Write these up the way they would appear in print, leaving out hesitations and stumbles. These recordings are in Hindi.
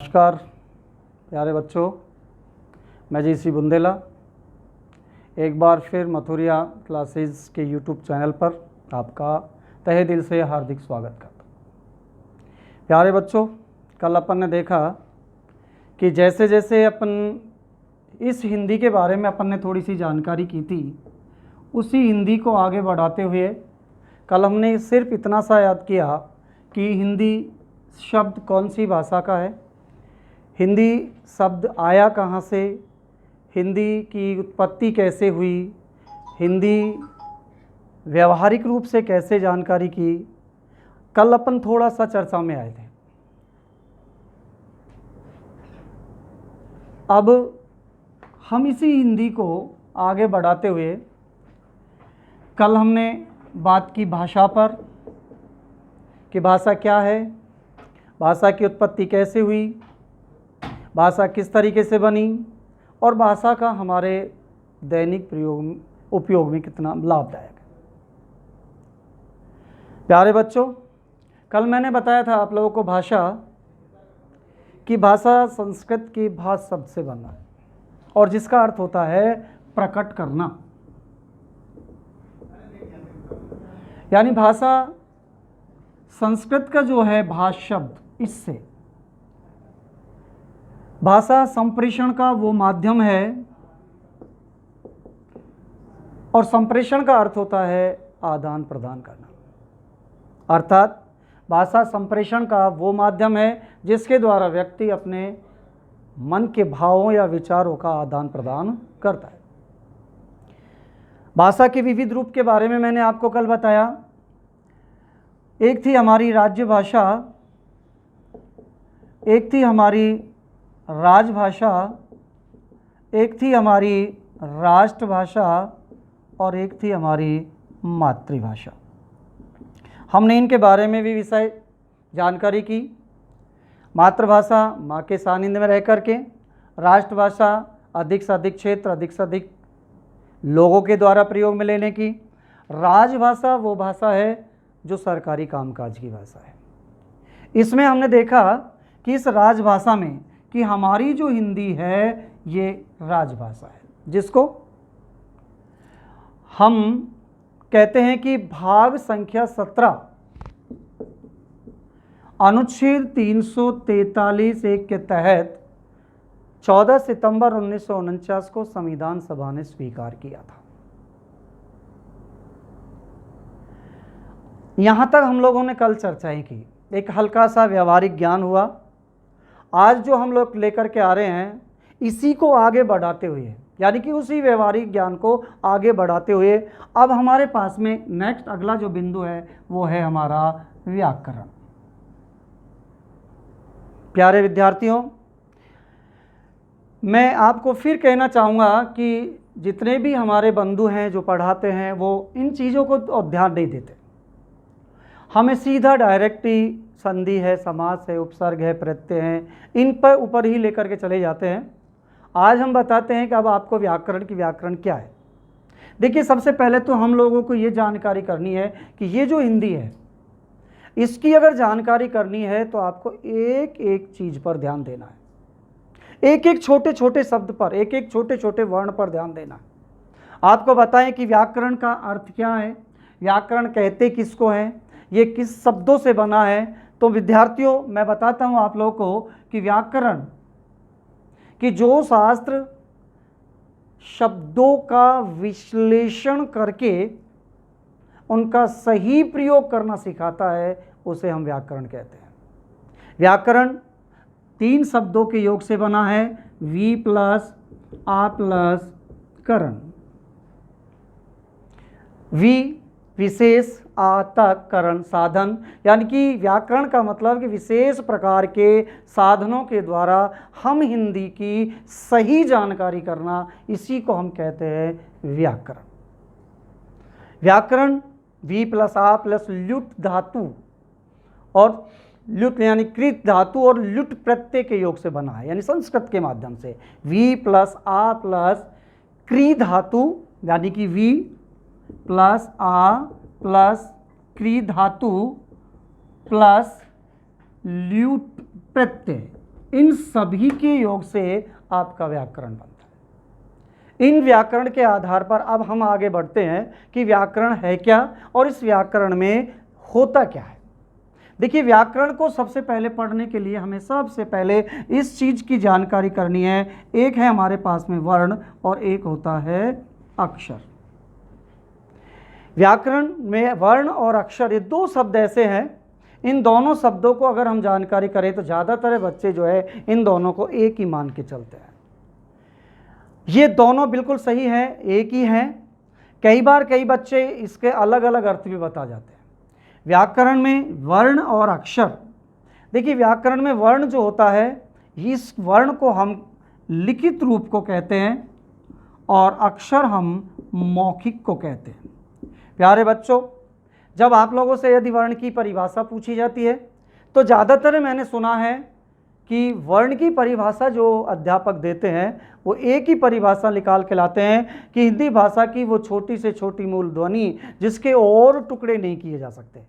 नमस्कार प्यारे बच्चों, मैं जी बुंदेला एक बार फिर मथुरिया क्लासेस के यूट्यूब चैनल पर आपका तहे दिल से हार्दिक स्वागत करता हूँ। प्यारे बच्चों, कल अपन ने देखा कि जैसे जैसे अपन इस हिंदी के बारे में अपन ने थोड़ी सी जानकारी की थी, उसी हिंदी को आगे बढ़ाते हुए कल हमने सिर्फ इतना सा याद किया कि हिंदी शब्द कौन सी भाषा का है, हिंदी शब्द आया कहाँ से, हिंदी की उत्पत्ति कैसे हुई, हिंदी व्यवहारिक रूप से कैसे जानकारी की। कल अपन थोड़ा सा चर्चा में आए थे। अब हम इसी हिंदी को आगे बढ़ाते हुए कल हमने बात की भाषा पर कि भाषा क्या है, भाषा की उत्पत्ति कैसे हुई, भाषा किस तरीके से बनी और भाषा का हमारे दैनिक उपयोग में कितना लाभदायक है। प्यारे बच्चों, कल मैंने बताया था आप लोगों को भाषा संस्कृत की भाष शब्द से बना है और जिसका अर्थ होता है प्रकट करना। यानी भाषा संस्कृत का जो है भाष शब्द, इससे भाषा संप्रेषण का वो माध्यम है और संप्रेषण का अर्थ होता है आदान प्रदान करना। अर्थात भाषा संप्रेषण का वो माध्यम है जिसके द्वारा व्यक्ति अपने मन के भावों या विचारों का आदान प्रदान करता है। भाषा के विविध रूप के बारे में मैंने आपको कल बताया। एक थी हमारी राज्य भाषा, एक थी हमारी राजभाषा, एक थी हमारी राष्ट्रभाषा और एक थी हमारी मातृभाषा। हमने इनके बारे में भी विषय जानकारी की। मातृभाषा माँ के सानिध्य में रह करके, राष्ट्रभाषा अधिक से अधिक क्षेत्र, अधिक से अधिक लोगों के द्वारा प्रयोग में लेने की, राजभाषा वो भाषा है जो सरकारी कामकाज की भाषा है। इसमें हमने देखा कि इस राजभाषा में कि हमारी जो हिंदी है ये राजभाषा है, जिसको हम कहते हैं कि भाग संख्या 17 अनुच्छेद 343(1) के तहत 14 सितंबर 1949 को संविधान सभा ने स्वीकार किया था। यहाँ तक हम लोगों ने कल चर्चाएं की, एक हल्का सा व्यवहारिक ज्ञान हुआ। आज जो हम लोग लेकर के आ रहे हैं इसी को आगे बढ़ाते हुए, यानी कि उसी व्यवहारिक ज्ञान को आगे बढ़ाते हुए अब हमारे पास में नेक्स्ट अगला जो बिंदु है वो है हमारा व्याकरण। प्यारे विद्यार्थियों, मैं आपको फिर कहना चाहूँगा कि जितने भी हमारे बंधु हैं जो पढ़ाते हैं वो इन चीज़ों को ध्यान नहीं देते। हमें सीधा डायरेक्ट ही संधि है, समास है, उपसर्ग है, प्रत्यय हैं, इन पर ऊपर ही लेकर के चले जाते हैं। आज हम बताते हैं कि अब आपको व्याकरण क्या है। देखिए, सबसे पहले तो हम लोगों को ये जानकारी करनी है कि ये जो हिंदी है इसकी अगर जानकारी करनी है तो आपको एक एक चीज़ पर ध्यान देना है, एक एक छोटे छोटे शब्द पर, एक एक छोटे छोटे वर्ण पर ध्यान देना है। आपको बताएं कि व्याकरण का अर्थ क्या है, व्याकरण कहते किसको हैं, ये किस शब्दों से बना है। तो विद्यार्थियों, मैं बताता हूँ आप लोगों को कि व्याकरण कि जो शास्त्र शब्दों का विश्लेषण करके उनका सही प्रयोग करना सिखाता है उसे हम व्याकरण कहते हैं। व्याकरण 3 शब्दों के योग से बना है, वी प्लस आ प्लस करण। वी विशेष, आ तक, करण साधन, यानी कि व्याकरण का मतलब कि विशेष प्रकार के साधनों के द्वारा हम हिंदी की सही जानकारी करना, इसी को हम कहते हैं व्याकरण। व्याकरण वी प्लस आ प्लस ल्युट धातु और ल्युट यानी कृत धातु और ल्युट प्रत्यय के योग से बना है, यानी संस्कृत के माध्यम से। वी प्लस आ प्लस क्री धातु यानी कि वी प्लस आ प्लस क्री धातु प्लस ल्यूट प्रत्यय इन सभी के योग से आपका व्याकरण बनता है। इन व्याकरण के आधार पर अब हम आगे बढ़ते हैं कि व्याकरण है क्या और इस व्याकरण में होता क्या है। देखिए, व्याकरण को सबसे पहले पढ़ने के लिए हमें सबसे पहले इस चीज़ की जानकारी करनी है। एक है हमारे पास में वर्ण और एक होता है अक्षर। व्याकरण में वर्ण और अक्षर ये दो शब्द ऐसे हैं, इन दोनों शब्दों को अगर हम जानकारी करें तो ज़्यादातर बच्चे जो है इन दोनों को एक ही मान के चलते हैं। ये दोनों बिल्कुल सही हैं, एक ही हैं। कई बार कई बच्चे इसके अलग अलग अर्थ भी बता जाते हैं। व्याकरण में वर्ण और अक्षर, देखिए व्याकरण में वर्ण जो होता है, इस वर्ण को हम लिखित रूप को कहते हैं और अक्षर हम मौखिक को कहते हैं। प्यारे बच्चों, जब आप लोगों से यदि वर्ण की परिभाषा पूछी जाती है तो ज़्यादातर मैंने सुना है कि वर्ण की परिभाषा जो अध्यापक देते हैं वो एक ही परिभाषा निकाल के लाते हैं कि हिंदी भाषा की वो छोटी से छोटी मूल ध्वनि जिसके और टुकड़े नहीं किए जा सकते।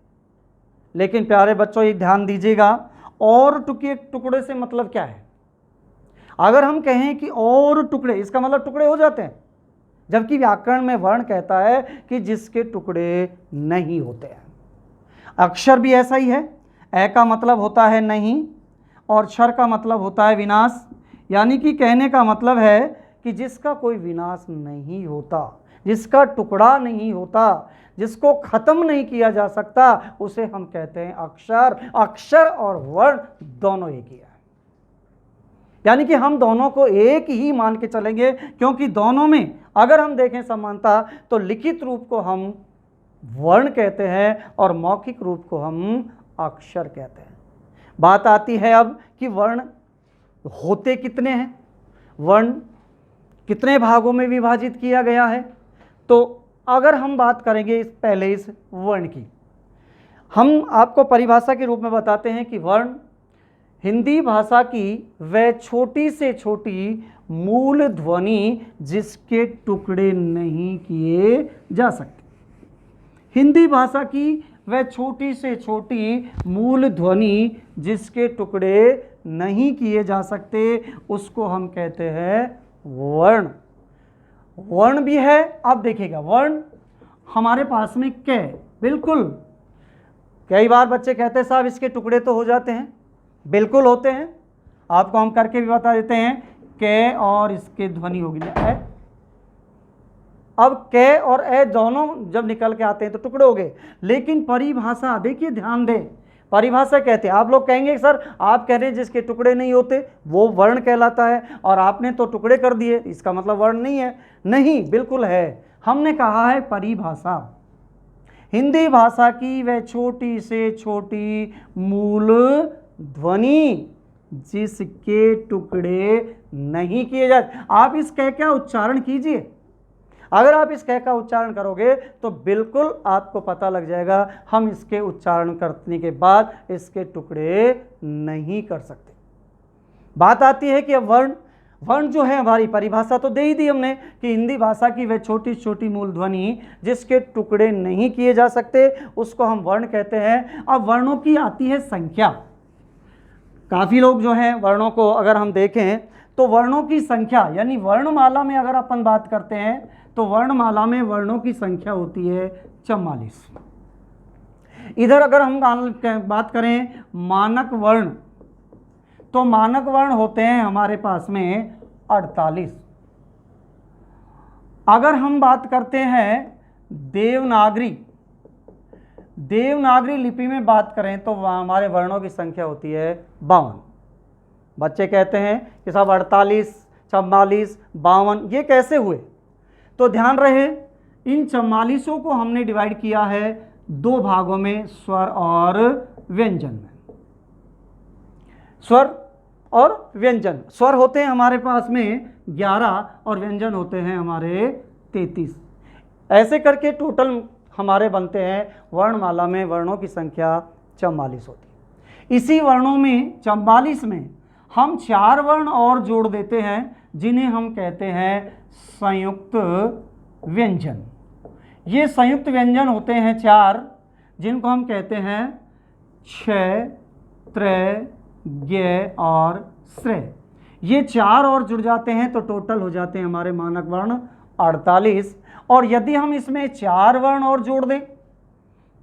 लेकिन प्यारे बच्चों, ये ध्यान दीजिएगा, और टुकड़े से मतलब क्या है? अगर हम कहें कि और टुकड़े, इसका मतलब टुकड़े हो जाते हैं, जबकि व्याकरण में वर्ण कहता है कि जिसके टुकड़े नहीं होते हैं। अक्षर भी ऐसा ही है। ए का मतलब होता है नहीं और क्षर का मतलब होता है विनाश, यानी कि कहने का मतलब है कि जिसका कोई विनाश नहीं होता, जिसका टुकड़ा नहीं होता, जिसको खत्म नहीं किया जा सकता, उसे हम कहते हैं अक्षर। अक्षर और वर्ण दोनों एक ही है, यानी कि हम दोनों को एक ही मान के चलेंगे, क्योंकि दोनों में अगर हम देखें समानता तो लिखित रूप को हम वर्ण कहते हैं और मौखिक रूप को हम अक्षर कहते हैं। बात आती है अब कि वर्ण होते कितने हैं, वर्ण कितने भागों में विभाजित किया गया है। तो अगर हम बात करेंगे पहले इस वर्ण की, हम आपको परिभाषा के रूप में बताते हैं कि वर्ण हिंदी भाषा की वह छोटी से छोटी मूल ध्वनि जिसके टुकड़े नहीं किए जा सकते। हिंदी भाषा की वह छोटी से छोटी मूल ध्वनि जिसके टुकड़े नहीं किए जा सकते, उसको हम कहते हैं वर्ण। वर्ण भी है। अब देखिएगा, वर्ण हमारे पास में क, बिल्कुल कई बार बच्चे कहते हैं साहब इसके टुकड़े तो हो जाते हैं, बिल्कुल होते हैं। आपको हम करके भी बता देते हैं, क और इसके ध्वनि होगी ए। अब क और ए दोनों जब निकल के आते हैं तो टुकड़े हो गए। लेकिन परिभाषा देखिए, ध्यान दें, परिभाषा कहते हैं, आप लोग कहेंगे सर आप कह रहे हैं जिसके टुकड़े नहीं होते वो वर्ण कहलाता है और आपने तो टुकड़े कर दिए, इसका मतलब वर्ण नहीं है। नहीं, बिल्कुल है। हमने कहा है परिभाषा हिंदी भाषा की वह छोटी से छोटी मूल ध्वनि जिसके टुकड़े नहीं किए जाते। आप इस क का उच्चारण कीजिए, अगर आप इस क का उच्चारण करोगे तो बिल्कुल आपको पता लग जाएगा हम इसके उच्चारण करने के बाद इसके टुकड़े नहीं कर सकते। बात आती है कि अब वर्ण जो है, हमारी परिभाषा तो दे ही दी हमने कि हिंदी भाषा की वह छोटी छोटी मूल ध्वनि जिसके टुकड़े नहीं किए जा सकते, उसको हम वर्ण कहते हैं। अब वर्णों की आती है संख्या। काफ़ी लोग जो हैं वर्णों को अगर हम देखें तो वर्णों की संख्या, यानी वर्णमाला में अगर अपन बात करते हैं तो वर्णमाला में वर्णों की संख्या होती है 44। इधर अगर हम बात करें मानक वर्ण, तो मानक वर्ण होते हैं हमारे पास में 48। अगर हम बात करते हैं देवनागरी लिपि में बात करें तो हमारे वर्णों की संख्या होती है 52। बच्चे कहते हैं कि साहब 48, 44, 52 ये कैसे हुए? तो ध्यान रहे, इन 44 को हमने डिवाइड किया है दो भागों में, स्वर और व्यंजन में। स्वर और व्यंजन, स्वर होते हैं हमारे पास में 11 और व्यंजन होते हैं हमारे 33। ऐसे करके टोटल हमारे बनते हैं, वर्णमाला में वर्णों की संख्या 44 होती है। इसी वर्णों में 44 में हम 4 वर्ण और जोड़ देते हैं जिन्हें हम कहते हैं संयुक्त व्यंजन। ये संयुक्त व्यंजन होते हैं 4, जिनको हम कहते हैं क्षय, त्रय, ज्ञ और श्रेय। ये 4 और जुड़ जाते हैं तो टोटल हो जाते हैं हमारे मानक वर्ण 48। और यदि हम इसमें 4 वर्ण और जोड़ दें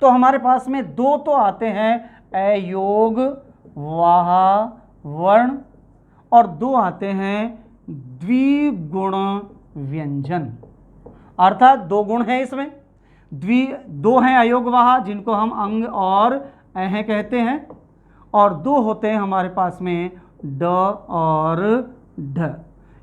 तो हमारे पास में 2 तो आते हैं अयोग वाह वर्ण और 2 आते हैं द्विगुण व्यंजन, अर्थात 2 गुण हैं इसमें, 2 हैं अयोगवाह जिनको हम अंग और अह कहते हैं, और 2 होते हैं हमारे पास में ड और ढ।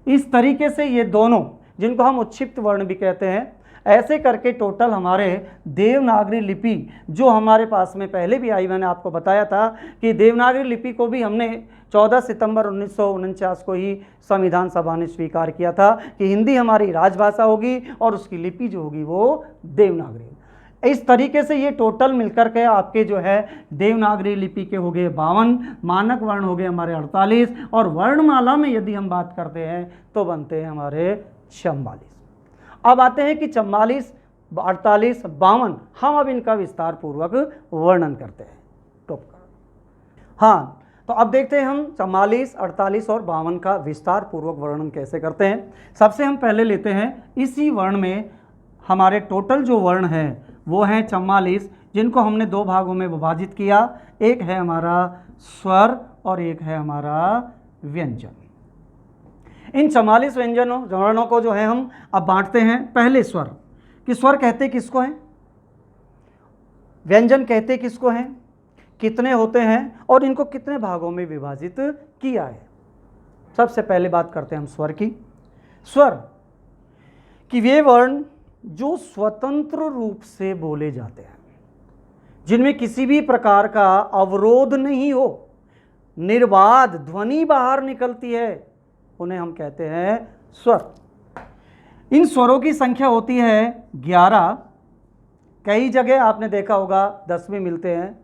इस तरीके से ये दोनों जिनको हम उत्क्षिप्त वर्ण भी कहते हैं, ऐसे करके टोटल हमारे देवनागरी लिपि जो हमारे पास में पहले भी आई, मैंने आपको बताया था कि देवनागरी लिपि को भी हमने 14 सितंबर 1949 को ही संविधान सभा ने स्वीकार किया था कि हिंदी हमारी राजभाषा होगी और उसकी लिपि जो होगी वो देवनागरी। इस तरीके से ये टोटल मिलकर के आपके जो है देवनागरी लिपि के हो गए 52, मानक वर्ण हो गए हमारे 48, और वर्णमाला में यदि हम बात करते हैं तो बनते हैं हमारे 44। अब आते हैं कि 44, 48, 52, हम अब इनका विस्तार पूर्वक वर्णन करते हैं। हाँ, तो अब देखते हैं हम 44, 48 और 52 का विस्तार पूर्वक वर्णन कैसे करते हैं। सबसे हम पहले लेते हैं इसी वर्ण में हमारे टोटल जो वर्ण है वो हैं 44, जिनको हमने 2 भागों में विभाजित किया, एक है हमारा स्वर और एक है हमारा व्यंजन। इन 44 व्यंजनों वर्णों को जो है हम अब बांटते हैं। पहले स्वर, कि स्वर कहते किसको हैं, व्यंजन कहते किसको हैं, कितने होते हैं और इनको कितने भागों में विभाजित किया है। सबसे पहले बात करते हैं हम स्वर की। स्वर कि वे वर्ण जो स्वतंत्र रूप से बोले जाते हैं, जिनमें किसी भी प्रकार का अवरोध नहीं हो, निर्बाध ध्वनि बाहर निकलती है, उन्हें हम कहते हैं स्वर। इन स्वरों की संख्या होती है 11। कई जगह आपने देखा होगा 10 भी मिलते हैं,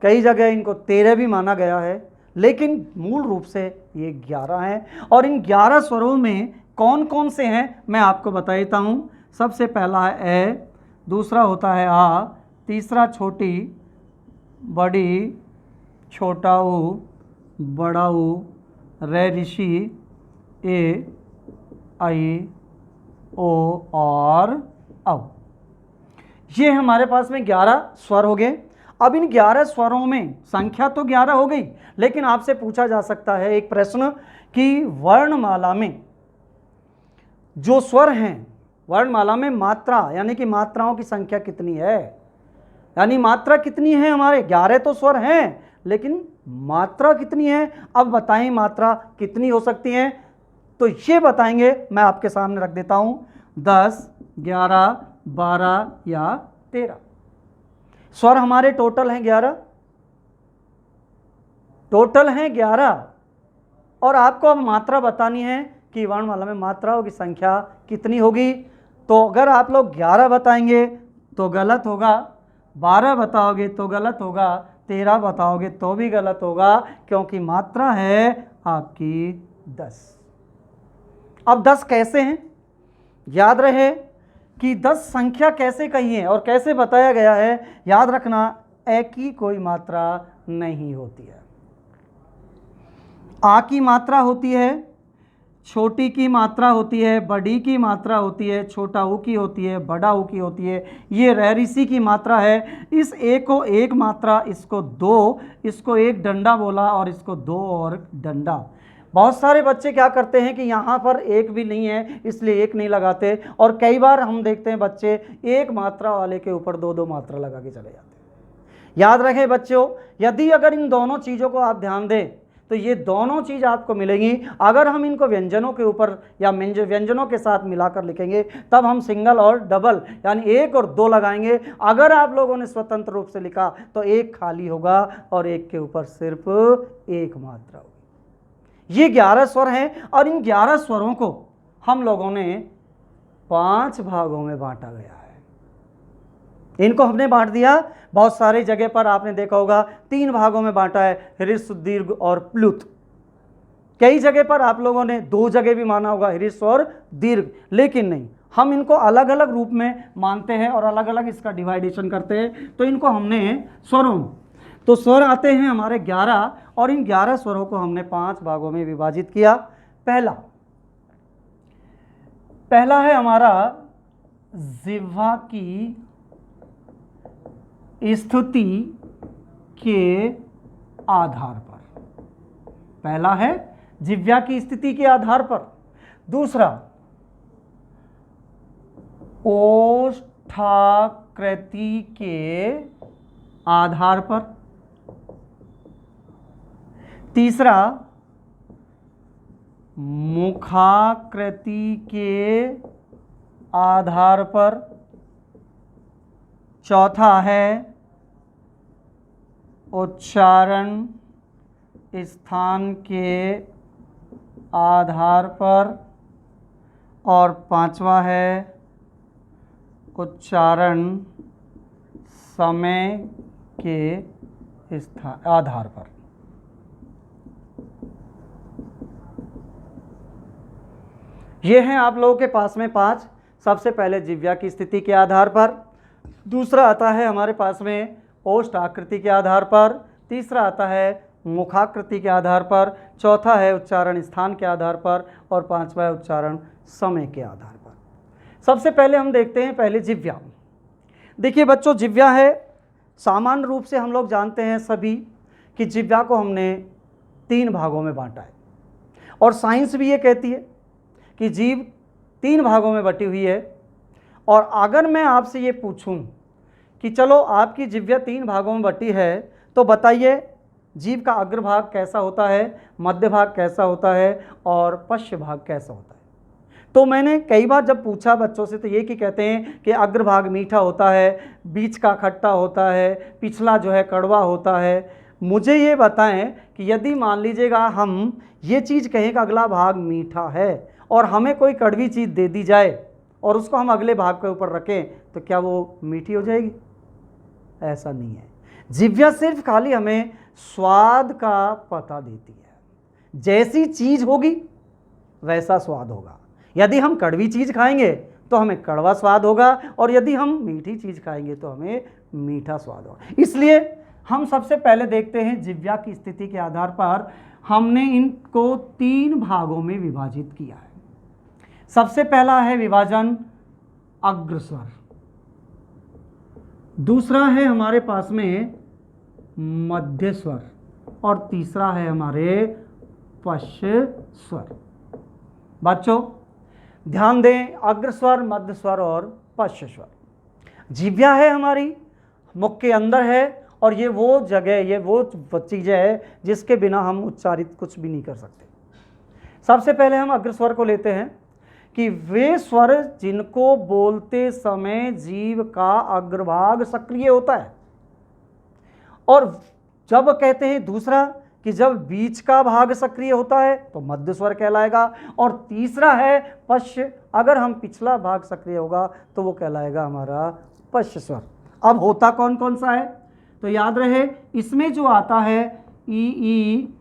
कई जगह इनको 13 भी माना गया है, लेकिन मूल रूप से ये 11 हैं। और इन 11 स्वरों में कौन कौन से हैं मैं आपको बता देता हूँ। सबसे पहला है ए, दूसरा होता है आ, तीसरा छोटी, बड़ी, छोटा ऊ, बड़ा ऊ, रे ऋषि, ए, आई, ओ और औ। ये हमारे पास में 11 स्वर हो गए। अब इन 11 स्वरों में संख्या तो 11 हो गई, लेकिन आपसे पूछा जा सकता है एक प्रश्न कि वर्णमाला में जो स्वर हैं, वर्णमाला में मात्रा यानी कि मात्राओं की संख्या कितनी है, यानी मात्रा कितनी है। हमारे 11 तो स्वर हैं, लेकिन मात्रा कितनी है। अब बताएं मात्रा कितनी हो सकती है, तो ये बताएंगे, मैं आपके सामने रख देता हूं। 10, 11, 12 या 13 स्वर हमारे टोटल हैं 11, टोटल हैं 11। और आपको अब मात्रा बतानी है कि वर्णमाला में मात्राओं की संख्या कितनी होगी। तो अगर आप लोग 11 बताएंगे तो गलत होगा, 12 बताओगे तो गलत होगा, 13 बताओगे तो भी गलत होगा, क्योंकि मात्रा है आपकी 10। अब 10 कैसे हैं, याद रहे कि 10 संख्या कैसे कही है और कैसे बताया गया है। याद रखना, ए की कोई मात्रा नहीं होती है, आ की मात्रा होती है, छोटी की मात्रा होती है, बड़ी की मात्रा होती है, छोटा ऊ की होती है, बड़ा ऊ की होती है, ये रहरिसी की मात्रा है। इस ए को एक मात्रा, इसको 2, इसको एक डंडा बोला और इसको 2 और डंडा। बहुत सारे बच्चे क्या करते हैं कि यहाँ पर एक भी नहीं है इसलिए एक नहीं लगाते, और कई बार हम देखते हैं बच्चे एक मात्रा वाले के ऊपर 2-2 मात्रा लगा के चले जाते हैं। याद रखें बच्चों, यदि अगर इन दोनों चीज़ों को आप ध्यान दें तो ये दोनों चीज़ आपको मिलेंगी। अगर हम इनको व्यंजनों के ऊपर या व्यंजनों के साथ मिलाकर लिखेंगे तब हम सिंगल और डबल यानी 1 और 2 लगाएंगे। अगर आप लोगों ने स्वतंत्र रूप से लिखा तो एक खाली होगा और एक के ऊपर सिर्फ एक मात्रा होगी। ये 11 स्वर हैं और इन 11 स्वरों को हम लोगों ने 5 भागों में बांटा गया है। इनको हमने बांट दिया, बहुत सारे जगह पर आपने देखा होगा 3 भागों में बांटा है, ह्रस्व, दीर्घ और प्लुत। कई जगह पर आप लोगों ने 2 जगह भी माना होगा, ह्रस्व और दीर्घ, लेकिन नहीं, हम इनको अलग अलग रूप में मानते हैं और अलग अलग इसका डिवाइडेशन करते हैं। तो इनको हमने स्वरों, तो स्वर आते हैं हमारे 11 और इन 11 स्वरों को हमने 5 भागों में विभाजित किया। पहला है हमारा जिह्वा की स्थिति के आधार पर। पहला है जिह्वा की स्थिति के आधार पर। दूसरा ओष्ठाकृति के आधार पर। तीसरा मुखाकृति के आधार पर। चौथा है उच्चारण स्थान के आधार पर। और पांचवा है उच्चारण समय के आधार पर। ये हैं आप लोगों के पास में 5। सबसे पहले जिह्वा की स्थिति के आधार पर। दूसरा आता है हमारे पास में ओष्ठ आकृति के आधार पर। तीसरा आता है मुखाकृति के आधार पर। चौथा है उच्चारण स्थान के आधार पर। और पांचवा है उच्चारण समय के आधार पर। सबसे पहले हम देखते हैं पहले जिह्वा। देखिए बच्चों, जिह्वा है, सामान्य रूप से हम लोग जानते हैं सभी कि जिह्वा को हमने 3 भागों में बांटा है। और साइंस भी ये कहती है कि जीभ 3 भागों में बटी हुई है। और अगर मैं आपसे ये पूछूं कि चलो आपकी जिह्वा 3 भागों में बटी है, तो बताइए जीभ का अग्रभाग कैसा होता है, मध्य भाग कैसा होता है और पश्च भाग कैसा होता है। तो मैंने कई बार जब पूछा बच्चों से तो ये कि कहते हैं कि अग्रभाग मीठा होता है, बीच का खट्टा होता है, पिछला जो है कड़वा होता है। मुझे ये बताएं कि यदि मान लीजिएगा हम ये चीज़ कहें कि अगला भाग मीठा है और हमें कोई कड़वी चीज़ दे दी जाए और उसको हम अगले भाग के ऊपर रखें, तो क्या वो मीठी हो जाएगी? ऐसा नहीं है। जिह्वा सिर्फ खाली हमें स्वाद का पता देती है। जैसी चीज़ होगी वैसा स्वाद होगा। यदि हम कड़वी चीज़ खाएंगे तो हमें कड़वा स्वाद होगा और यदि हम मीठी चीज़ खाएंगे तो हमें मीठा स्वाद होगा। इसलिए हम सबसे पहले देखते हैं जिह्वा की स्थिति के आधार पर हमने इनको 3 भागों में विभाजित किया है। सबसे पहला है विभाजन अग्रस्वर। दूसरा है हमारे पास में मध्य स्वर और तीसरा है हमारे पश्च स्वर। बच्चों ध्यान दें, अग्रस्वर, मध्य स्वर और पश्च स्वर। जिह्वा है हमारी, मुख के अंदर है और ये वो जगह, ये वो चीज़ है जिसके बिना हम उच्चारित कुछ भी नहीं कर सकते। सबसे पहले हम अग्रस्वर को लेते हैं कि वे स्वर जिनको बोलते समय जीभ का अग्रभाग सक्रिय होता है। और जब कहते हैं दूसरा कि जब बीच का भाग सक्रिय होता है तो मध्य स्वर कहलाएगा। और तीसरा है पश्च, अगर हम पिछला भाग सक्रिय होगा तो वो कहलाएगा हमारा पश्च स्वर। अब होता कौन कौन सा है तो याद रहे, इसमें जो आता है ई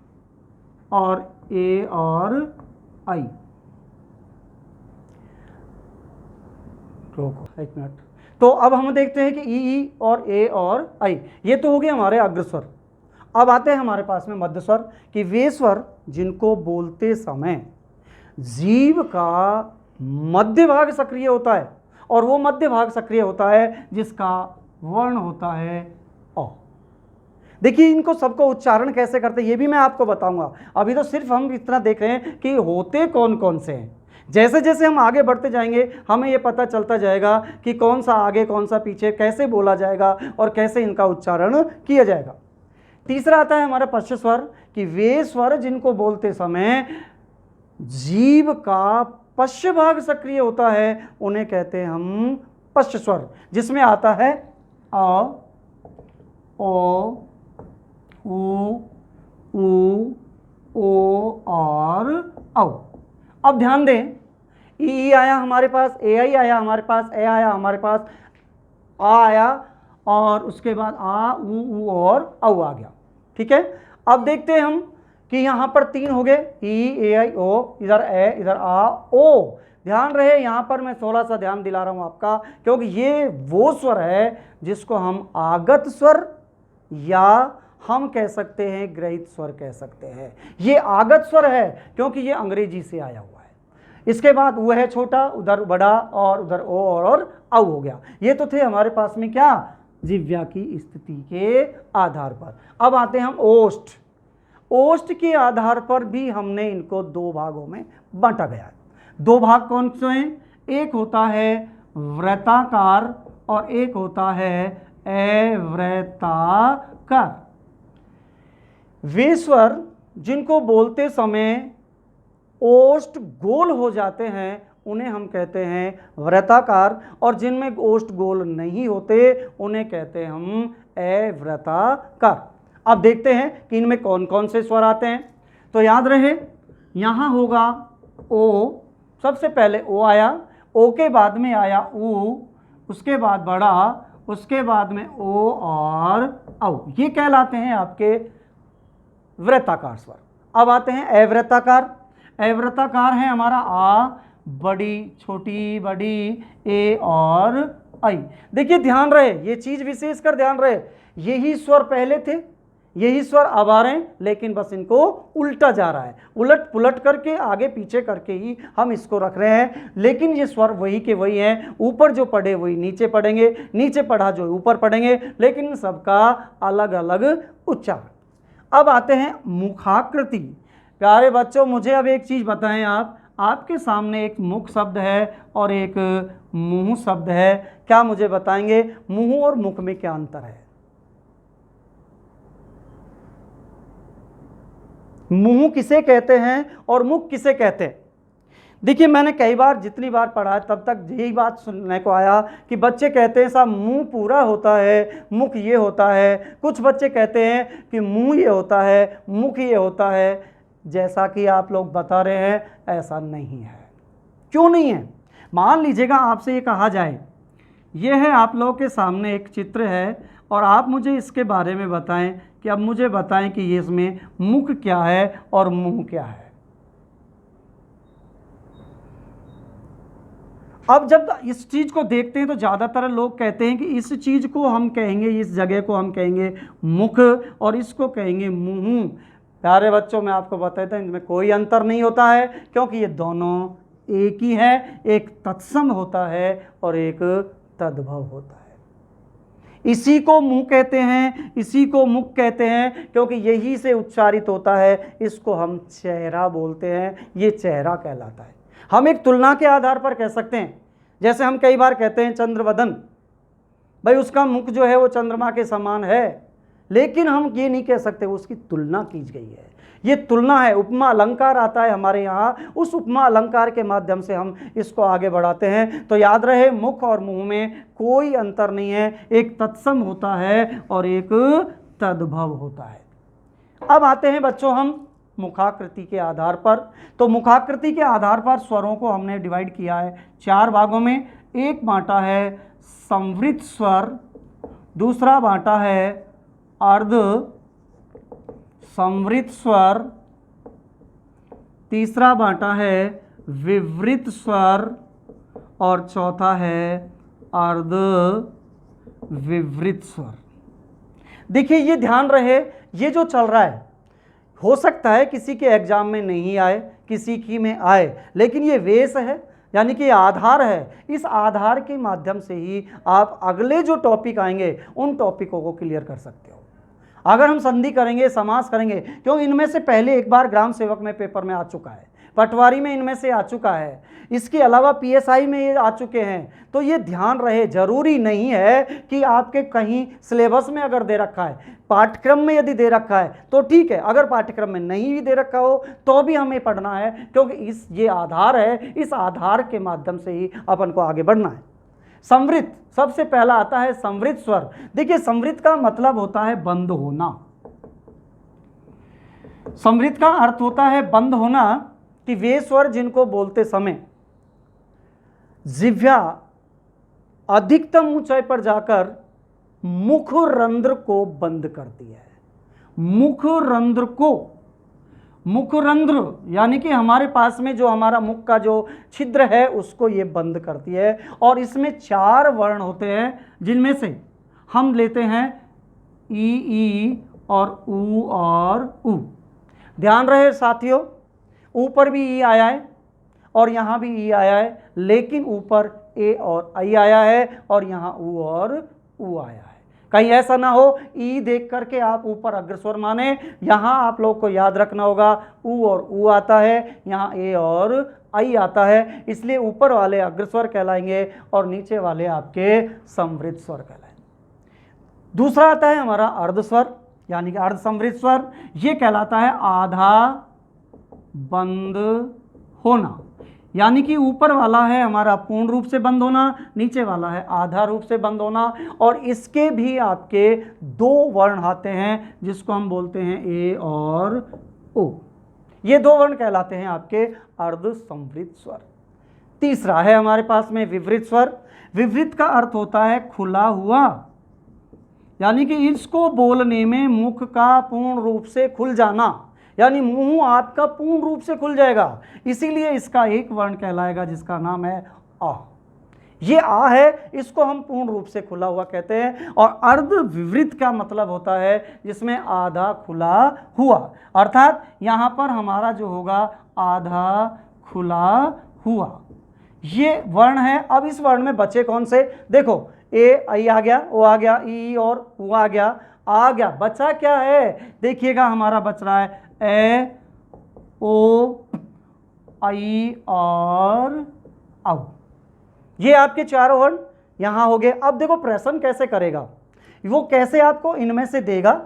और ए और आई। रोको 1 मिनट। तो अब हम देखते हैं कि ई और ए और आई, ये तो हो गए हमारे अग्रस्वर। अब आते हैं हमारे पास में मध्य स्वर कि वे स्वर जिनको बोलते समय जीभ का मध्य भाग सक्रिय होता है और वो मध्य भाग सक्रिय होता है जिसका वर्ण होता है अ। देखिए इनको सबको उच्चारण कैसे करते हैं ये भी मैं आपको बताऊंगा। अभी तो सिर्फ हम इतना देख रहे हैं कि होते कौन कौन से हैं। जैसे जैसे हम आगे बढ़ते जाएंगे हमें ये पता चलता जाएगा कि कौन सा आगे कौन सा पीछे, कैसे बोला जाएगा और कैसे इनका उच्चारण किया जाएगा। तीसरा आता है हमारा पश्च स्वर कि वे स्वर जिनको बोलते समय जीभ का पश्च भाग सक्रिय होता है उन्हें कहते हैं हम पश्च स्वर, जिसमें आता है अ, ओ, उ, ओ और औ। अब ध्यान दें, ई आया हमारे पास, ए आई आया हमारे पास, ए आया हमारे पास, आ आया और उसके बाद आ, उ और औ आ गया। ठीक है। अब देखते हैं हम कि यहाँ पर 3 हो गए, ई, ए, आई, ओ, इधर ए, इधर आ, ओ। ध्यान रहे यहाँ पर मैं थोड़ा सा ध्यान दिला रहा हूँ आपका, क्योंकि ये वो स्वर है जिसको हम आगत स्वर या हम कह सकते हैं ग्रहित स्वर कह सकते हैं। ये आगत स्वर है क्योंकि ये अंग्रेजी से आया हुआ है। इसके बाद वो है छोटा, उधर बड़ा और उधर ओ और औ हो गया। ये तो थे हमारे पास में क्या, जिह्वा की स्थिति के आधार पर। अब आते हैं हम ओष्ठ। ओष्ठ के आधार पर भी हमने इनको दो भागों में बांटा गया है। दो भाग कौन से हैं, एक होता है वृत्ताकार और एक होता है अवृत्ताकार। वे स्वर जिनको बोलते समय ओष्ठ गोल हो जाते हैं उन्हें हम कहते हैं वृत्ताकार, और जिनमें ओष्ठ गोल नहीं होते उन्हें कहते हैं हम अवृत्ताकार। अब देखते हैं कि इनमें कौन कौन से स्वर आते हैं। तो याद रहे, यहाँ होगा ओ, सबसे पहले ओ आया, ओ के बाद में आया ऊ, उसके बाद बड़ा, उसके बाद में ओ और औ। ये कहलाते हैं आपके वृत्ताकार स्वर। अब आते हैं अवृत्ताकार। अवृत्ताकार है हमारा आ, बड़ी, छोटी, बड़ी, ए और आई। देखिए ध्यान रहे, ये चीज विशेष कर ध्यान रहे, यही स्वर पहले थे, यही स्वर अब आ रहे हैं, लेकिन बस इनको उल्टा जा रहा है, उलट पुलट करके आगे पीछे करके ही हम इसको रख रहे हैं, लेकिन ये स्वर वही के वही हैं। ऊपर जो पढ़े वही नीचे पढ़ेंगे, नीचे पढ़ा जो ऊपर पढ़ेंगे, लेकिन सबका अलग अलग उच्चारण। अब आते हैं मुखाकृति। प्यारे बच्चों, मुझे अब एक चीज़ बताएं, आपके सामने एक मुख शब्द है और एक मुंह शब्द है। क्या मुझे बताएंगे मुंह और मुख में क्या अंतर है? मुंह किसे कहते हैं और मुख किसे कहते हैं? देखिए, मैंने कई बार, जितनी बार पढ़ा है तब तक यही बात सुनने को आया कि बच्चे कहते हैं साहब मुंह पूरा होता है, मुख ये होता है। कुछ बच्चे कहते हैं कि मुंह ये होता है, मुख ये होता है। जैसा कि आप लोग बता रहे हैं, ऐसा नहीं है। क्यों नहीं है? मान लीजिएगा आपसे ये कहा जाए, ये है आप लोगों के सामने एक चित्र है और आप मुझे इसके बारे में बताएं कि अब मुझे बताएं कि ये इसमें मुख क्या है और मुंह क्या है। अब जब इस चीज़ को देखते हैं तो ज़्यादातर लोग कहते हैं कि इस चीज़ को हम कहेंगे, इस जगह को हम कहेंगे मुख और इसको कहेंगे मुंह। प्यारे बच्चों, मैं आपको बताता हूँ इनमें कोई अंतर नहीं होता है, क्योंकि ये दोनों एक ही है। एक तत्सम होता है और एक तद्भव होता है। इसी को मुंह कहते हैं, इसी को मुख कहते हैं, क्योंकि यही से उच्चारित होता है। इसको हम चेहरा बोलते हैं, ये चेहरा कहलाता है। हम एक तुलना के आधार पर कह सकते हैं, जैसे हम कई बार कहते हैं चंद्रवदन, भाई उसका मुख जो है वो चंद्रमा के समान है, लेकिन हम ये नहीं कह सकते, उसकी तुलना की गई है। ये तुलना है, उपमा अलंकार आता है हमारे यहाँ, उस उपमा अलंकार के माध्यम से हम इसको आगे बढ़ाते हैं। तो याद रहे, मुख और मुंह में कोई अंतर नहीं है, एक तत्सम होता है और एक तद्भव होता है। अब आते हैं बच्चों हम मुखाकृति के आधार पर। तो मुखाकृति के आधार पर स्वरों को हमने डिवाइड किया है 4 भागों में। एक बांटा है संवृत स्वर, दूसरा बांटा है अर्ध संवृत स्वर, तीसरा बांटा है विवृत स्वर और चौथा है अर्ध विवृत स्वर। देखिए, ये ध्यान रहे, ये जो चल रहा है हो सकता है किसी के एग्जाम में नहीं आए, किसी की में आए, लेकिन ये वेस है, यानी कि आधार है। इस आधार के माध्यम से ही आप अगले जो टॉपिक आएंगे उन टॉपिकों को क्लियर कर सकते हो। अगर हम संधि करेंगे, समास करेंगे, क्योंकि इनमें से पहले एक बार ग्राम सेवक में पेपर में आ चुका है, पटवारी में इनमें से आ चुका है, इसके अलावा पीएसआई में ये आ चुके हैं। तो ये ध्यान रहे, जरूरी नहीं है कि आपके कहीं सिलेबस में अगर दे रखा है, पाठ्यक्रम में यदि दे रखा है तो ठीक है, अगर पाठ्यक्रम में नहीं भी दे रखा हो तो भी हमें पढ़ना है, क्योंकि ये आधार है, इस आधार के माध्यम से ही अपन को आगे बढ़ना है। संवृत, सबसे पहला आता है संवृत स्वर। देखिए, संवृत का मतलब होता है बंद होना। संवृत का अर्थ होता है बंद होना, कि वे स्वर जिनको बोलते समय जिह्वा अधिकतम ऊंचाई पर जाकर मुख रंध्र को बंद करती है। मुख रंध्र को, मुख रंध्र यानी कि हमारे पास में जो हमारा मुख का जो छिद्र है उसको ये बंद करती है। और इसमें 4 वर्ण होते हैं, जिनमें से हम लेते हैं ई और ऊ। ध्यान रहे साथियों, ऊपर भी ई आया है और यहाँ भी ई आया है, लेकिन ऊपर ए और आई आया है और यहाँ ऊ और ऊ आया है। कहीं ऐसा ना हो ई देख करके आप ऊपर अग्रस्वर माने। यहाँ आप लोग को याद रखना होगा ऊ और ऊ आता है, यहाँ ए और आई आता है, इसलिए ऊपर वाले अग्रस्वर कहलाएंगे और नीचे वाले आपके संवृत स्वर कहलाएंगे। दूसरा आता है हमारा अर्धस्वर, यानी कि अर्ध संवृत स्वर। ये कहलाता है आधा बंद होना, यानी कि ऊपर वाला है हमारा पूर्ण रूप से बंद होना, नीचे वाला है आधा रूप से बंद होना। और इसके भी आपके दो वर्ण आते हैं जिसको हम बोलते हैं ए और ओ। ये दो वर्ण कहलाते हैं आपके अर्ध संवृत स्वर। तीसरा है हमारे पास में विवृत स्वर। विवृत का अर्थ होता है खुला हुआ, यानी कि इसको बोलने में मुख का पूर्ण रूप से खुल जाना, यानी मुंह आपका पूर्ण रूप से खुल जाएगा, इसीलिए इसका एक वर्ण कहलाएगा जिसका नाम है आ। ये आ है, इसको हम पूर्ण रूप से खुला हुआ कहते हैं। और अर्ध विवृत का मतलब होता है जिसमें आधा खुला हुआ, अर्थात यहाँ पर हमारा जो होगा आधा खुला हुआ, ये वर्ण है। अब इस वर्ण में बचे कौन से, देखो ए आई आ गया, ओ आ गया, ई और ऊ आ गया, बचा क्या है, देखिएगा हमारा बच रहा है ए, ओ, आई और औ। ये आपके चारों वर्ण यहाँ हो गए। अब देखो प्रश्न कैसे करेगा, वो कैसे आपको इनमें से देगा,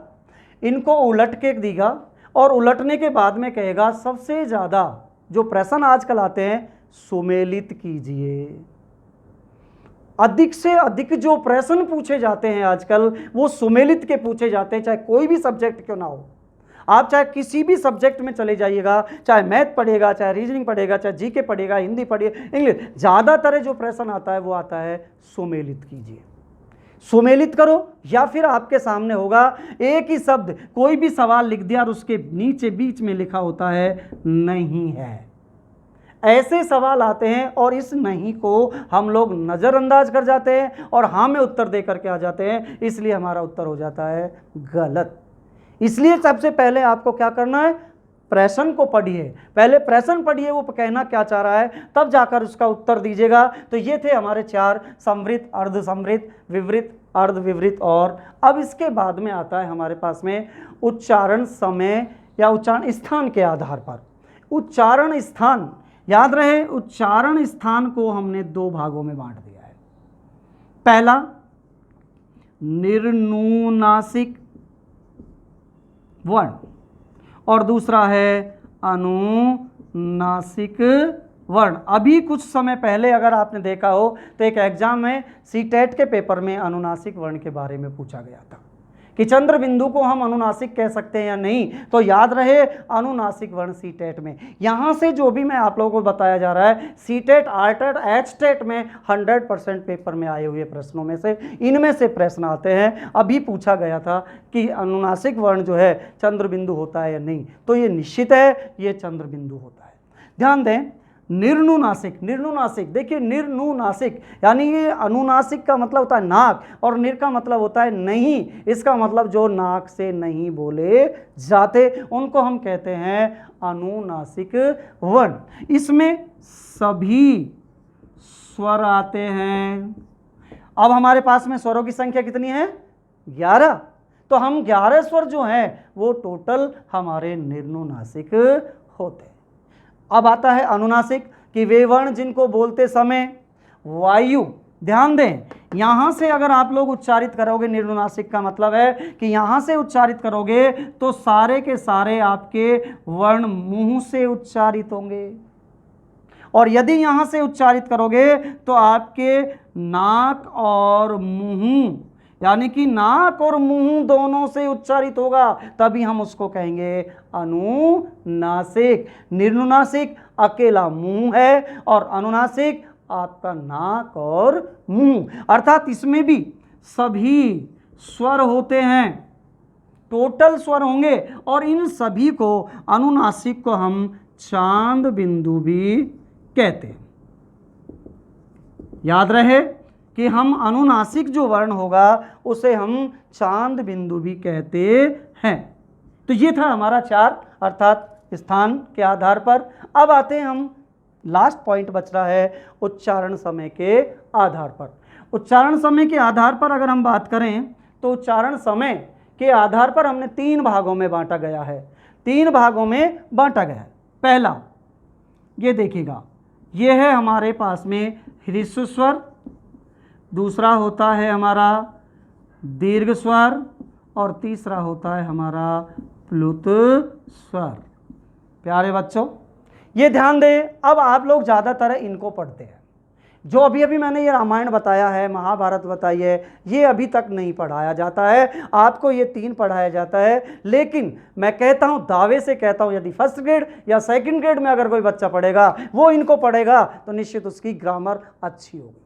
इनको उलट के देगा और उलटने के बाद में कहेगा सबसे ज़्यादा जो प्रश्न आजकल आते हैं सुमेलित कीजिए। अधिक से अधिक जो प्रश्न पूछे जाते हैं आजकल वो सुमेलित के पूछे जाते हैं, चाहे कोई भी सब्जेक्ट क्यों ना हो। आप चाहे किसी भी सब्जेक्ट में चले जाइएगा, चाहे मैथ पढ़ेगा, चाहे रीजनिंग पढ़ेगा, चाहे जीके पढ़ेगा, हिंदी पढ़िए, इंग्लिश, ज़्यादातर जो प्रश्न आता है वो आता है सुमेलित कीजिए, सुमेलित करो। या फिर आपके सामने होगा एक ही शब्द, कोई भी सवाल लिख दिया और उसके नीचे बीच में लिखा होता है नहीं है। ऐसे सवाल आते हैं और इस नहीं को हम लोग नज़रअंदाज कर जाते हैं और हाँ में उत्तर दे करके आ जाते हैं, इसलिए हमारा उत्तर हो जाता है गलत। इसलिए सबसे पहले आपको क्या करना है, प्रश्न को पढ़िए, पहले प्रश्न पढ़िए वो कहना क्या चाह रहा है, तब जाकर उसका उत्तर दीजिएगा। तो ये थे हमारे चार, संवृत, अर्ध संवृत, विवृत, अर्ध विवृत। और अब इसके बाद में आता है हमारे पास में उच्चारण समय या उच्चारण स्थान के आधार पर। उच्चारण स्थान, याद रहे उच्चारण स्थान को हमने दो भागों में बांट दिया है। पहला निर्नुनासिक वर्ण और दूसरा है अनुनासिक वर्ण। अभी कुछ समय पहले अगर आपने देखा हो तो एक एग्जाम में सीटेट के पेपर में अनुनासिक वर्ण के बारे में पूछा गया था कि चंद्र बिंदु को हम अनुनासिक कह सकते हैं या नहीं। तो याद रहे अनुनासिक वर्ण सीटेट में, यहाँ से जो भी मैं आप लोगों को बताया जा रहा है सीटेट, आरटेट, एचटेट में 100% पेपर में आए हुए प्रश्नों में से इनमें से प्रश्न आते हैं। अभी पूछा गया था कि अनुनासिक वर्ण जो है चंद्र बिंदु होता है या नहीं, तो ये निश्चित है ये चंद्र बिंदु होता है। ध्यान दें, निर्नुनासिक, निर्नुनासिक, देखिए निर्नुनासिक यानी ये अनुनासिक का मतलब होता है नाक और निर का मतलब होता है नहीं। इसका मतलब जो नाक से नहीं बोले जाते उनको हम कहते हैं अनुनासिक वर्ण। इसमें सभी स्वर आते हैं। अब हमारे पास में स्वरों की संख्या कितनी है, 11। तो हम 11 स्वर जो हैं वो टोटल हमारे निर्नुनासिक होते हैं। अब आता है अनुनासिक कि वे वर्ण जिनको बोलते समय वायु, ध्यान दें यहाँ से अगर आप लोग उच्चारित करोगे, निर्नुनासिक का मतलब है कि यहाँ से उच्चारित करोगे तो सारे के सारे आपके वर्ण मुंह से उच्चारित होंगे, और यदि यहाँ से उच्चारित करोगे तो आपके नाक और मुंह, यानी कि नाक और मुंह दोनों से उच्चारित होगा, तभी हम उसको कहेंगे अनुनासिक। निर्नुनासिक अकेला मुंह है और अनुनासिक आपका नाक और मुंह, अर्थात इसमें भी सभी स्वर होते हैं, टोटल स्वर होंगे और इन सभी को अनुनासिक को हम चांद बिंदु भी कहते हैं। याद रहे कि हम अनुनासिक जो वर्ण होगा उसे हम चांद बिंदु भी कहते हैं। तो ये था हमारा 4 अर्थात स्थान के आधार पर। अब आते हैं हम, लास्ट पॉइंट बच रहा है उच्चारण समय के आधार पर। उच्चारण समय के आधार पर अगर हम बात करें तो उच्चारण समय के आधार पर हमने 3 भागों में बांटा गया है। 3 भागों में बांटा गया है। पहला ये देखिएगा, ये है हमारे पास में ह्रस्व स्वर, दूसरा होता है हमारा दीर्घ स्वर और तीसरा होता है हमारा प्लुत स्वर। प्यारे बच्चों ये ध्यान दें, अब आप लोग ज़्यादातर इनको पढ़ते हैं। जो अभी अभी मैंने ये रामायण बताया है, महाभारत बताई है, ये अभी तक नहीं पढ़ाया जाता है। आपको ये 3 पढ़ाया जाता है। लेकिन मैं कहता हूँ, दावे से कहता हूँ, यदि फर्स्ट ग्रेड या सेकंड ग्रेड में अगर कोई बच्चा पढ़ेगा, वो इनको पढ़ेगा तो निश्चित उसकी ग्रामर अच्छी होगी।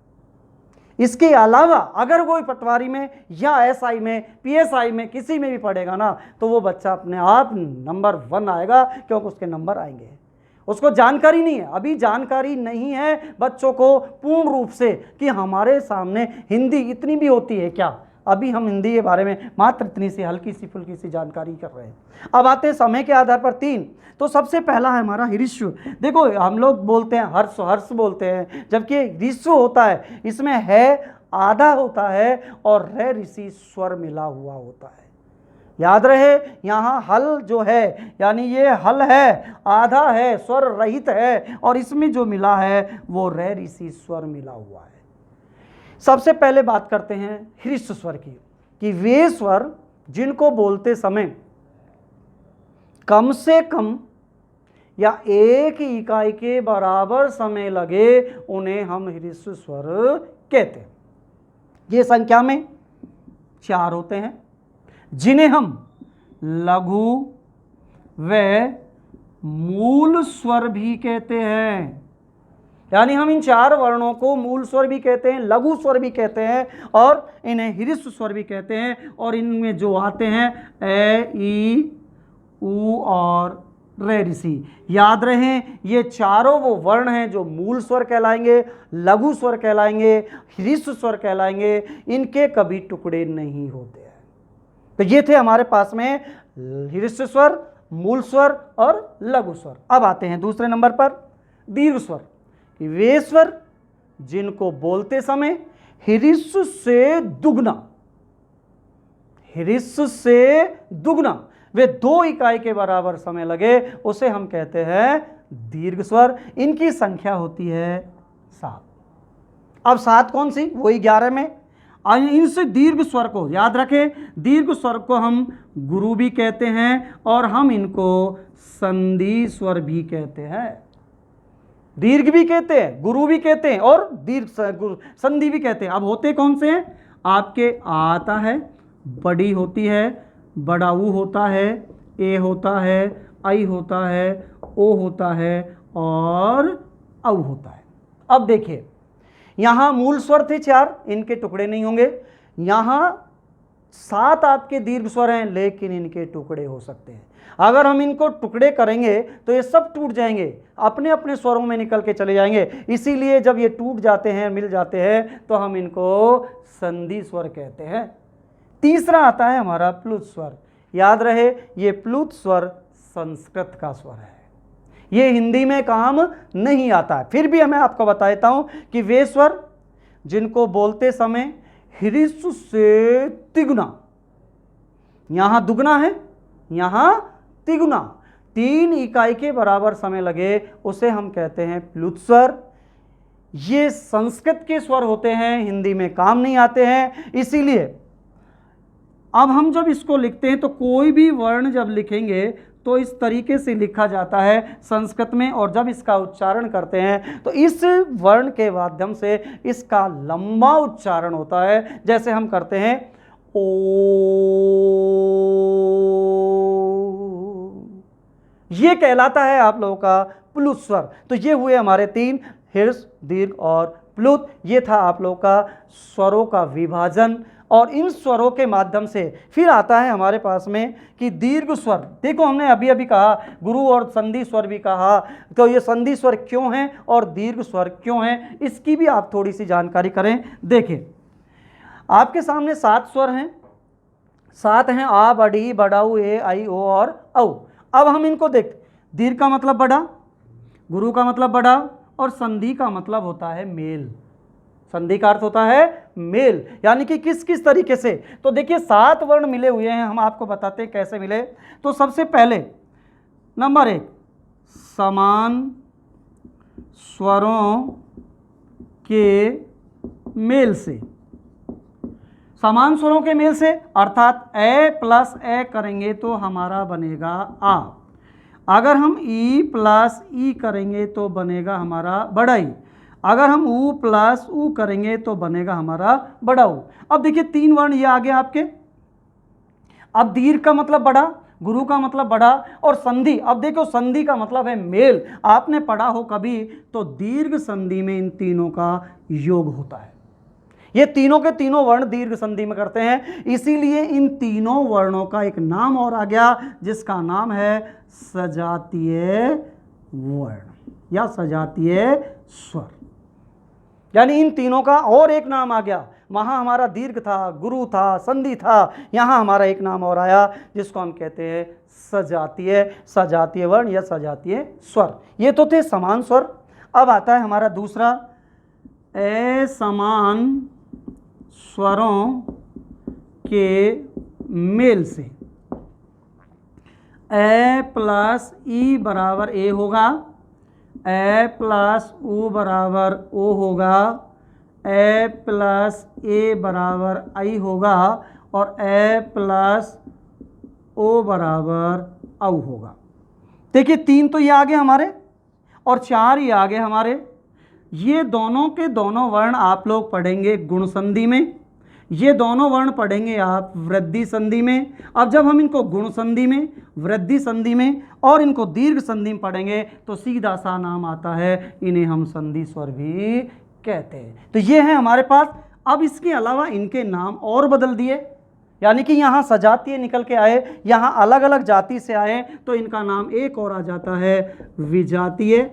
इसके अलावा अगर कोई पटवारी में या एसआई में, पीएसआई में, किसी में भी पढ़ेगा ना, तो वो बच्चा अपने आप नंबर 1 आएगा, क्योंकि उसके नंबर आएंगे। उसको जानकारी नहीं है, अभी जानकारी नहीं है बच्चों को पूर्ण रूप से कि हमारे सामने हिंदी इतनी भी होती है क्या। अभी हम हिंदी के बारे में मात्र इतनी सी हल्की सी फुल्की सी जानकारी कर रहे हैं। अब आते हैं समय के आधार पर 3। तो सबसे पहला है हमारा ह्रस्व। देखो हम लोग बोलते हैं हर्ष, हर्ष बोलते हैं, जबकि ह्रस्व होता है, इसमें है आधा होता है और रे ऋषि स्वर मिला हुआ होता है। याद रहे, यहाँ हल जो है, यानी ये हल है, आधा है, स्वर रहित है, और इसमें जो मिला है वो रे ऋषि स्वर मिला हुआ है। सबसे पहले बात करते हैं ह्रस्व स्वर की, कि वे स्वर जिनको बोलते समय कम से कम या 1 इकाई के बराबर समय लगे, उन्हें हम ह्रस्व स्वर कहते हैं। ये संख्या में 4 होते हैं, जिन्हें हम लघु व मूल स्वर भी कहते हैं। यानी हम इन 4 वर्णों को मूल स्वर भी कहते हैं, लघु स्वर भी कहते हैं, और इन्हें ह्रस्व स्वर भी कहते हैं। और इनमें जो आते हैं ए, ई, ऊ और रे ऋषि। याद रहें, ये चारों वो वर्ण हैं जो मूल स्वर कहलाएंगे, लघु स्वर कहलाएंगे, ह्रस्व स्वर कहलाएंगे। इनके कभी टुकड़े नहीं होते हैं। तो ये थे हमारे पास में ह्रस्व स्वर, मूल स्वर और लघु स्वर। अब आते हैं दूसरे नंबर पर दीर्घ स्वर। वे स्वर जिनको बोलते समय ह्रस्व से दुगना, ह्रस्व से दुगना, वे 2 इकाई के बराबर समय लगे, उसे हम कहते हैं दीर्घ स्वर। इनकी संख्या होती है 7। अब 7 कौन सी? वही 11 में। इनसे दीर्घ स्वर को याद रखें, दीर्घ स्वर को हम गुरु भी कहते हैं और हम इनको संधि स्वर भी कहते हैं। दीर्घ भी कहते हैं, गुरु भी कहते हैं और दीर्घ संधि भी कहते हैं। अब होते कौन से हैं? आपके आता है, बड़ी होती है, बड़ा ऊ होता है, ए होता है, आई होता है, ओ होता है और औ होता है। अब देखिए, यहाँ मूल स्वर थे 4, इनके टुकड़े नहीं होंगे। यहाँ 7 आपके दीर्घ स्वर हैं, लेकिन इनके टुकड़े हो सकते हैं। अगर हम इनको टुकड़े करेंगे तो ये सब टूट जाएंगे, अपने अपने स्वरों में निकल के चले जाएंगे। इसीलिए जब ये टूट जाते हैं, मिल जाते हैं, तो हम इनको संधि स्वर कहते हैं। तीसरा आता है हमारा प्लुत स्वर। याद रहे, ये प्लुत स्वर संस्कृत का स्वर है, ये हिंदी में काम नहीं आता है। फिर भी मैं आपको बताता हूं कि वे स्वर जिनको बोलते समय ह्रस्व से तिगुना, यहां दुगना है, यहां तिगुना, 3 इकाई के बराबर समय लगे, उसे हम कहते हैं प्लुत स्वर। ये संस्कृत के स्वर होते हैं, हिंदी में काम नहीं आते हैं। इसीलिए अब हम जब इसको लिखते हैं तो कोई भी वर्ण जब लिखेंगे तो इस तरीके से लिखा जाता है संस्कृत में, और जब इसका उच्चारण करते हैं तो इस वर्ण के माध्यम से इसका लंबा उच्चारण होता है। जैसे हम करते हैं ओ, ये कहलाता है आप लोगों का प्लुत स्वर। तो ये हुए हमारे 3, ह्रस्व, दीर्घ और प्लुत। ये था आप लोगों का स्वरों का विभाजन। और इन स्वरों के माध्यम से फिर आता है हमारे पास में कि दीर्घ स्वर। देखो, हमने अभी अभी कहा गुरु और संधि स्वर भी कहा, तो ये संधि स्वर क्यों हैं और दीर्घ स्वर क्यों हैं, इसकी भी आप थोड़ी सी जानकारी करें। देखिए, आपके सामने 7 स्वर हैं, सात हैं आ, बड़ी, बड़ाऊ, ए, आई, ओ और औ। अब हम इनको देखते, दीर्घ का मतलब बड़ा, गुरु का मतलब बड़ा, और संधि का मतलब होता है मेल। संधि का अर्थ होता है मेल, यानी कि किस किस तरीके से। तो देखिए 7 वर्ण मिले हुए हैं, हम आपको बताते हैं कैसे मिले। तो सबसे पहले नंबर 1, समान स्वरों के मेल से। समान स्वरों के मेल से अर्थात ए प्लस ए करेंगे तो हमारा बनेगा आ। अगर हम ई प्लस ई करेंगे तो बनेगा हमारा बड़ाई। अगर हम ऊ प्लस ऊ करेंगे तो बनेगा हमारा बड़ाऊ। अब देखिए 3 वर्ण ये आ गए आपके। अब दीर्घ का मतलब बड़ा, गुरु का मतलब बड़ा, और संधि, अब देखो संधि का मतलब है मेल। आपने पढ़ा हो कभी तो दीर्घ संधि में इन तीनों का योग होता है। ये तीनों के तीनों वर्ण दीर्घ संधि में करते हैं, इसीलिए इन तीनों वर्णों का एक नाम और आ गया जिसका नाम है सजातीय वर्ण या सजातीय स्वर। यानी इन तीनों का और एक नाम आ गया। वहां हमारा दीर्घ था, गुरु था, संधि था, यहां हमारा एक नाम और आया जिसको हम कहते हैं सजातीय वर्ण या सजातीय स्वर। ये तो थे समान स्वर। अब आता है हमारा दूसरा, असमान स्वरों के मेल से। ए प्लस ई बराबर ए होगा, ए प्लस ऊ बराबर ओ होगा, ए प्लस ए बराबर आई होगा, और ए प्लस ओ बराबर औ होगा। देखिए 3 तो ये आ गए हमारे और 4 ये आ गए हमारे। ये दोनों के दोनों वर्ण आप लोग पढ़ेंगे गुण संधि में, ये दोनों वर्ण पढ़ेंगे आप वृद्धि संधि में। अब जब हम इनको गुण संधि में, वृद्धि संधि में और इनको दीर्घ संधि में पढ़ेंगे तो सीधा सा नाम आता है, इन्हें हम संधि स्वर भी कहते हैं। तो ये है हमारे पास। अब इसके अलावा इनके नाम और बदल दिए, यानी कि यहाँ सजातीय निकल के आए, यहाँ अलग अलग जाति से आए, तो इनका नाम एक और आ जाता है विजातीय।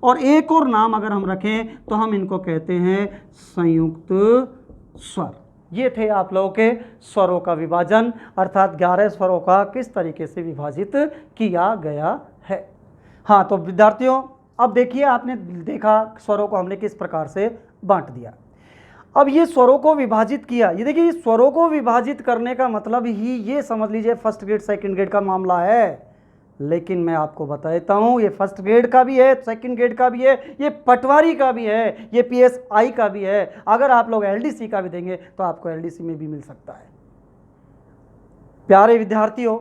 और एक और नाम अगर हम रखें तो हम इनको कहते हैं संयुक्त स्वर। ये थे आप लोगों के स्वरों का विभाजन, अर्थात 11 स्वरों का किस तरीके से विभाजित किया गया है। हाँ, तो विद्यार्थियों अब देखिए, आपने देखा स्वरों को हमने किस प्रकार से बांट दिया। अब ये स्वरों को विभाजित किया, ये देखिए स्वरों को विभाजित करने का मतलब ही ये समझ लीजिए फर्स्ट ग्रेड सेकंड ग्रेड का मामला है। लेकिन मैं आपको बता देता हूँ, ये फर्स्ट ग्रेड का भी है, सेकंड ग्रेड का भी है, ये पटवारी का भी है, ये पीएसआई का भी है। अगर आप लोग एलडीसी का भी देंगे तो आपको एलडीसी में भी मिल सकता है। प्यारे विद्यार्थियों,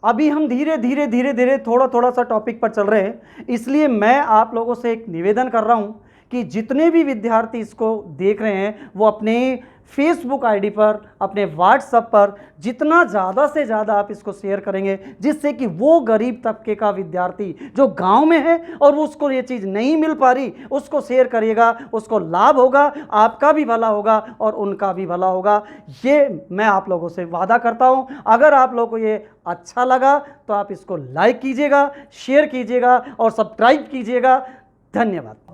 अभी हम धीरे धीरे थोड़ा थोड़ा सा टॉपिक पर चल रहे हैं, इसलिए मैं आप लोगों से एक निवेदन कर रहा हूँ कि जितने भी विद्यार्थी इसको देख रहे हैं वो अपने फेसबुक आईडी पर, अपने व्हाट्सएप पर जितना ज़्यादा से ज़्यादा आप इसको शेयर करेंगे, जिससे कि वो गरीब तबके का विद्यार्थी जो गांव में है और उसको ये चीज़ नहीं मिल पा रही, उसको शेयर करिएगा, उसको लाभ होगा, आपका भी भला होगा और उनका भी भला होगा। ये मैं आप लोगों से वादा करता हूँ। अगर आप लोगों को ये अच्छा लगा तो आप इसको लाइक कीजिएगा, शेयर कीजिएगा और सब्सक्राइब कीजिएगा। धन्यवाद।